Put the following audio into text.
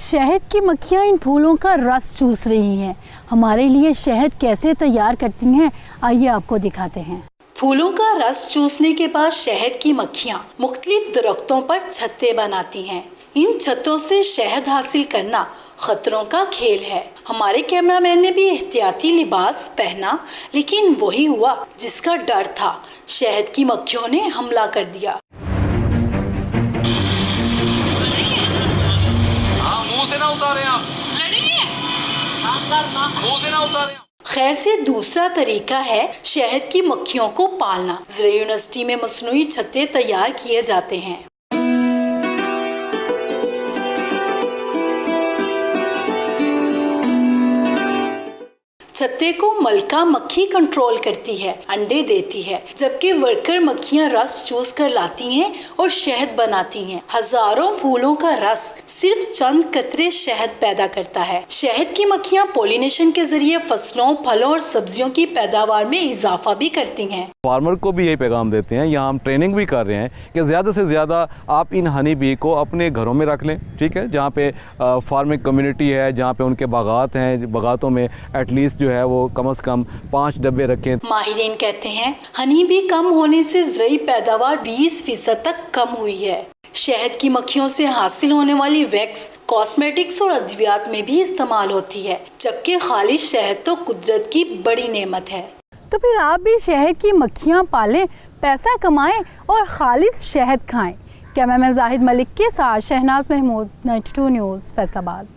शहद की मक्खियाँ इन फूलों का रस चूस रही हैं। हमारे लिए शहद कैसे तैयार करती हैं, आइए आपको दिखाते हैं। फूलों का रस चूसने के बाद शहद की मक्खियाँ मुख्तलिफ दरख्तों पर छत्ते बनाती हैं। इन छत्तों से शहद हासिल करना खतरों का खेल है। हमारे कैमरामैन ने भी एहतियाती लिबास पहना, लेकिन वही हुआ जिसका डर था। शहद की मक्खियों ने हमला कर दिया। मुंह से ना उतारें आप, मुंह से ना उतारें। खैर से दूसरा तरीका है शहद की मक्खियों को पालना। ज़रा यूनिवर्सिटी में मसनूई छत्ते तैयार किए जाते हैं। छत्ते को मलका मक्खी कंट्रोल करती है, अंडे देती है, जबकि वर्कर मक्खियां रस चूस कर लाती हैं और शहद बनाती हैं। हजारों फूलों का रस सिर्फ चंद कतरे शहद पैदा करता है। शहद की मक्खियां पॉलिनेशन के जरिए फसलों, फलों और सब्जियों की पैदावार में इजाफा भी करती हैं। फार्मर को भी यही पैगाम देते हैं, यहाँ हम ट्रेनिंग भी कर रहे हैं कि ज़्यादा से ज़्यादा आप इन हनी बी को अपने घरों में रख लें, ठीक है, जहाँ पे फार्मिंग कम्युनिटी है, जहाँ पे उनके बागात हैं, बागातों में एटलीस्ट जो है वो कम से कम 5 डब्बे रखें। माहिरीन कहते हैं हनी बी कम होने से ज़रूरी पैदावार 20% तक कम हुई है। शहद की मक्खियों से हासिल होने वाली वैक्स कॉस्मेटिक्स और अद्वियात में भी इस्तेमाल होती है, जबकि खालिश शहद तो कुदरत की बड़ी नेमत है। तो फिर आप भी शहद की मक्खियाँ पालें, पैसा कमाएं और खालिश शहद खाएं। कैमरामैन जाहिद मलिक के साथ शहनाज महमूद, 92 न्यूज़, फैसलाबाद।